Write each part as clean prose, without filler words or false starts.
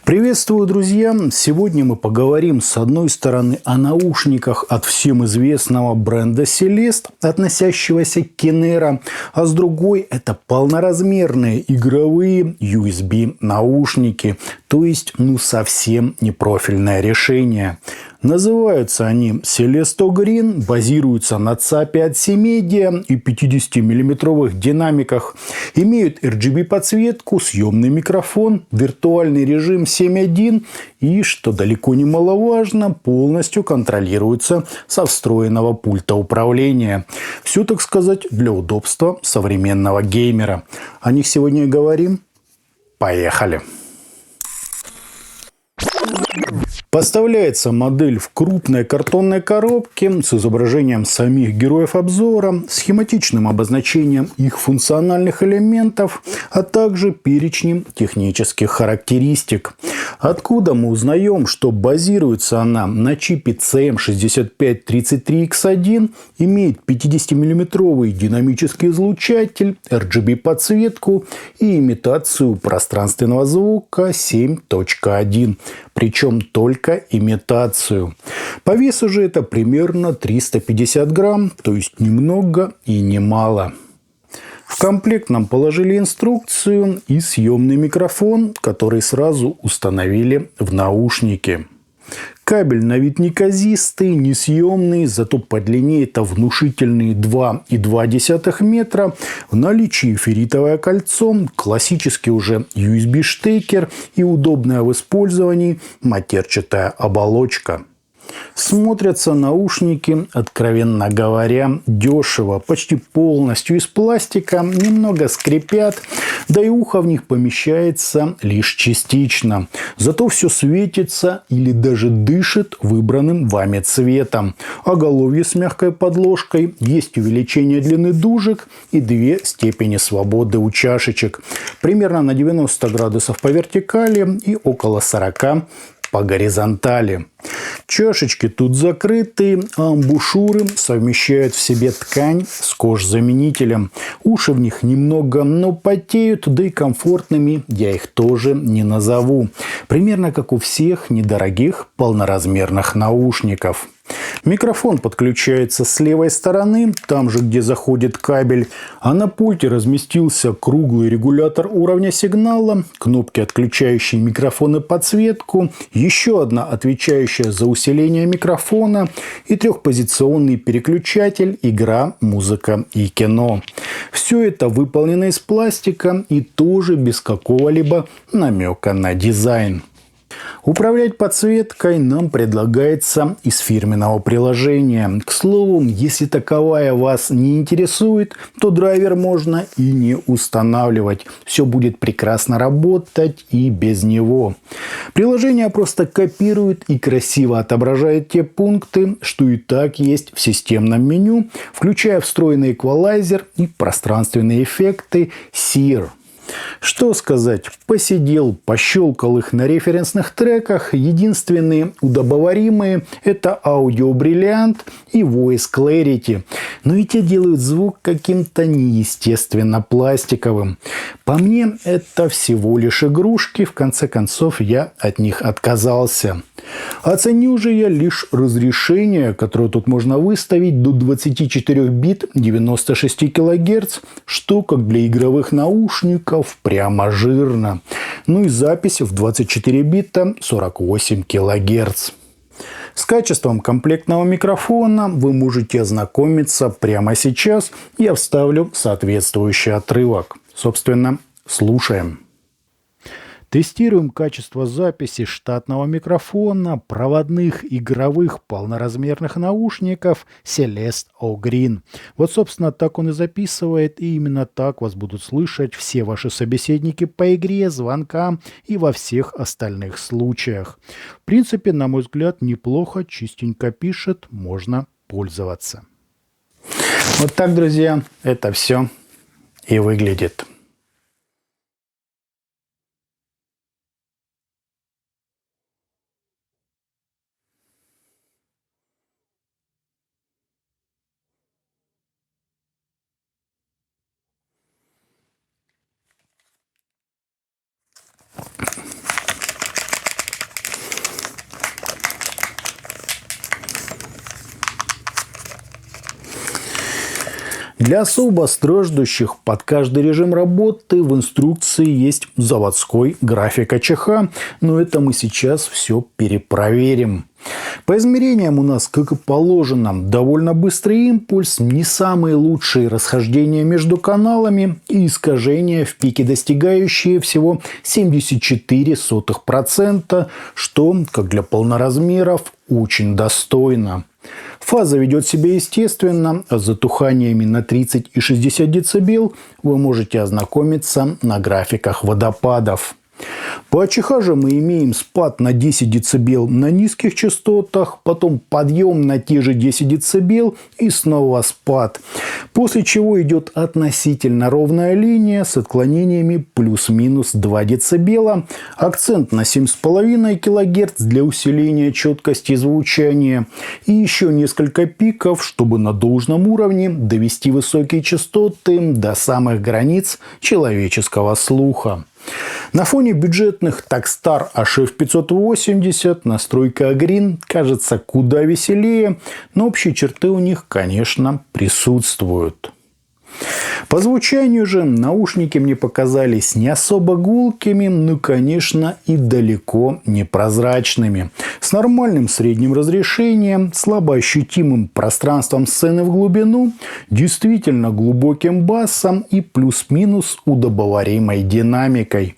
Приветствую, друзья! Сегодня мы поговорим с одной стороны о наушниках от всем известного бренда Celeste, относящегося к Kinera, а с другой это полноразмерные игровые USB наушники, то есть совсем не профильное решение. Называются они Celesto Green, базируются на ЦАПе от C-Media и 50-мм динамиках, имеют RGB-подсветку, съемный микрофон, виртуальный режим 7.1 и, что далеко не маловажно, полностью контролируются со встроенного пульта управления. Все, так сказать, для удобства современного геймера. О них сегодня и говорим. Поехали! Поставляется модель в крупной картонной коробке с изображением самих героев обзора, схематичным обозначением их функциональных элементов, а также перечнем технических характеристик. Откуда мы узнаем, что базируется она на чипе CM6533X1, имеет 50-мм динамический излучатель, RGB-подсветку и имитацию пространственного звука 7.1. Причем только имитацию. По весу же это примерно 350 грамм, то есть ни много и ни мало. В комплект нам положили инструкцию и съемный микрофон, который сразу установили в наушники. Кабель на вид неказистый, несъемный, зато по длине это внушительные 2,2 метра. В наличии ферритовое кольцо, классический уже USB-штекер и удобная в использовании матерчатая оболочка. Смотрятся наушники, откровенно говоря, дешево, почти полностью из пластика, немного скрипят, да и ухо в них помещается лишь частично. Зато все светится или даже дышит выбранным вами цветом. Оголовье с мягкой подложкой, есть увеличение длины дужек и 2 степени свободы у чашечек. Примерно на 90 градусов по вертикали и около 40 по горизонтали. Чашечки тут закрыты, а амбушюры совмещают в себе ткань с кожзаменителем. Уши в них немного, но потеют, да и комфортными я их тоже не назову. Примерно как у всех недорогих полноразмерных наушников. Микрофон подключается с левой стороны, там же, где заходит кабель, а на пульте разместился круглый регулятор уровня сигнала, кнопки, отключающие микрофон и подсветку, еще одна, отвечающая за усиление микрофона, и трехпозиционный переключатель «Игра, музыка и кино». Все это выполнено из пластика и тоже без какого-либо намека на дизайн. Управлять подсветкой нам предлагается из фирменного приложения. К слову, если таковая вас не интересует, то драйвер можно и не устанавливать. Все будет прекрасно работать и без него. Приложение просто копирует и красиво отображает те пункты, что и так есть в системном меню, включая встроенный эквалайзер и пространственные эффекты SEER. Что сказать, посидел, пощелкал их на референсных треках. Единственные удобоваримые – это Audio Brilliant и Voice Clarity. Но и те делают звук каким-то неестественно пластиковым. По мне, это всего лишь игрушки. В конце концов, я от них отказался. Оценил же я лишь разрешение, которое тут можно выставить до 24 бит 96 кГц, что, как для игровых наушников, прямо жирно. Ну и запись в 24 бита 48 кГц. С качеством комплектного микрофона вы можете ознакомиться прямо сейчас. Я вставлю соответствующий отрывок. Собственно, слушаем. Тестируем качество записи штатного микрофона, проводных игровых полноразмерных наушников Celesto Green. Вот, собственно, так он и записывает, и именно так вас будут слышать все ваши собеседники по игре, звонкам и во всех остальных случаях. В принципе, на мой взгляд, неплохо, чистенько пишет, можно пользоваться. Вот так, друзья, это все и выглядит. Для особо страждущих под каждый режим работы в инструкции есть заводской график АЧХ, но это мы сейчас все перепроверим. По измерениям у нас, как и положено, довольно быстрый импульс, не самые лучшие расхождения между каналами и искажения в пике, достигающие всего 0,74%, что, как для полноразмеров, очень достойно. Фаза ведет себя естественно, а с затуханиями на 30 и 60 дБ вы можете ознакомиться на графиках водопадов. По АЧХ же мы имеем спад на 10 дБ на низких частотах, потом подъем на те же 10 дБ и снова спад. После чего идет относительно ровная линия с отклонениями плюс-минус 2 дБ. Акцент на 7,5 кГц для усиления четкости звучания. И еще несколько пиков, чтобы на должном уровне довести высокие частоты до самых границ человеческого слуха. На фоне бюджетных Takstar HF580 настройка Green кажется куда веселее, но общие черты у них, конечно, присутствуют. По звучанию же наушники мне показались не особо гулкими, но, конечно, и далеко не прозрачными. С нормальным средним разрешением, слабо ощутимым пространством сцены в глубину, действительно глубоким басом и плюс-минус удобоваримой динамикой.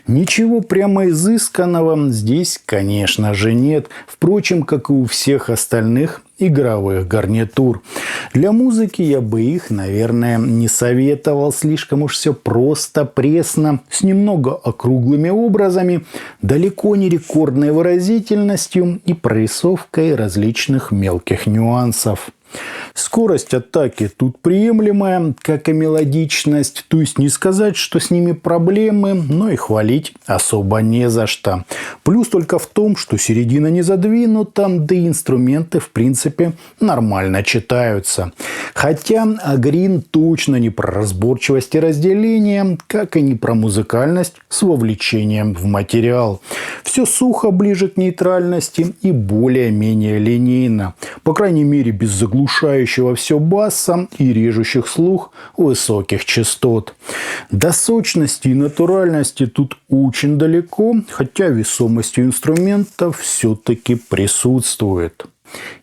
Ничего прямо изысканного здесь, конечно же, нет. Впрочем, как и у всех остальных игровых гарнитур. Для музыки я бы их, наверное, не советовал. Слишком уж все просто, пресно, с немного округлыми образами, далеко не рекордной выразительностью и прорисовкой различных мелких нюансов. Скорость атаки тут приемлемая, как и мелодичность, то есть не сказать, что с ними проблемы, но и хвалить особо не за что. Плюс только в том, что середина не задвинута, да и инструменты в принципе нормально читаются. Хотя Green точно не про разборчивость и разделение, как и не про музыкальность с вовлечением в материал. Все сухо, ближе к нейтральности и более-менее линейно. По крайней мере без заглушающего все баса и режущих слух высоких частот. До сочности и натуральности тут очень далеко, хотя весомость инструмента все-таки присутствует.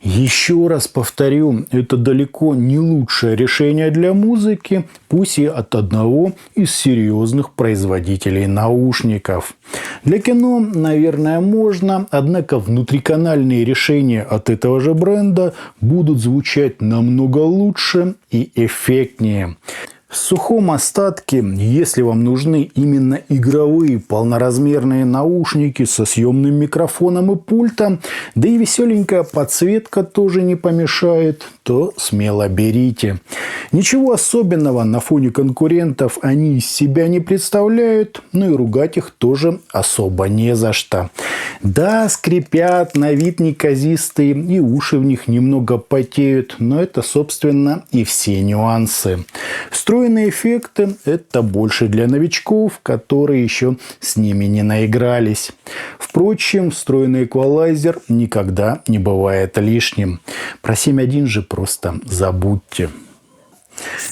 Еще раз повторю, это далеко не лучшее решение для музыки, пусть и от одного из серьезных производителей наушников. Для кино, наверное, можно, однако внутриканальные решения от этого же бренда будут звучать намного лучше и эффектнее. В сухом остатке, если вам нужны именно игровые полноразмерные наушники со съемным микрофоном и пультом, да и веселенькая подсветка тоже не помешает, то смело берите. Ничего особенного на фоне конкурентов они из себя не представляют, но и ругать их тоже особо не за что. Да, скрипят, на вид неказистые, и уши в них немного потеют, но это, собственно, и все нюансы. Встроенные эффекты – это больше для новичков, которые еще с ними не наигрались. Впрочем, встроенный эквалайзер никогда не бывает лишним. Про 7.1 же просто забудьте.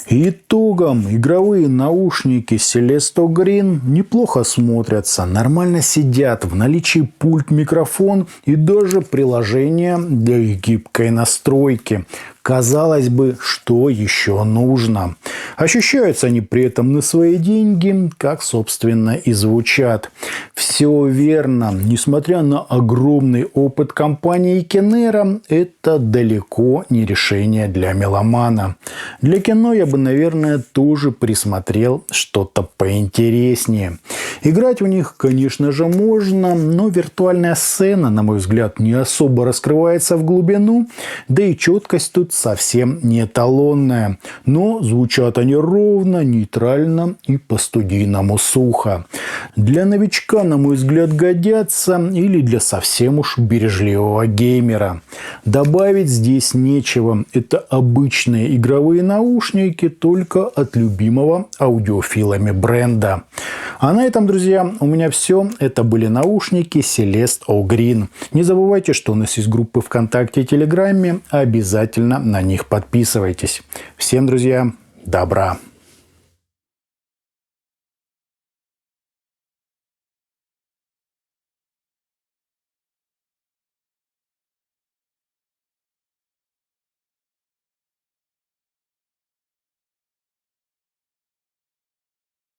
Итогом игровые наушники Celesto Green неплохо смотрятся, нормально сидят, в наличии пульт, микрофон и даже приложение для гибкой настройки. Казалось бы, что еще нужно? Ощущаются они при этом на свои деньги, как, собственно, и звучат. Все верно. Несмотря на огромный опыт компании Kenera, это далеко не решение для меломана. Для кино я бы, наверное, тоже присмотрел что-то поинтереснее. Играть в них, конечно же, можно, но виртуальная сцена, на мой взгляд, не особо раскрывается в глубину, да и четкость тут совсем не эталонная. Но звучат они ровно, нейтрально и по-студийному сухо. Для новичка, на мой взгляд, годятся, или для совсем уж бережливого геймера. Добавить здесь нечего. Это обычные игровые наушники, только от любимого аудиофилами бренда. А на этом, друзья, у меня все. Это были наушники Celesto Green. Не забывайте, что у нас есть группы ВКонтакте и Телеграме. Обязательно на них подписывайтесь. Всем, друзья, добра.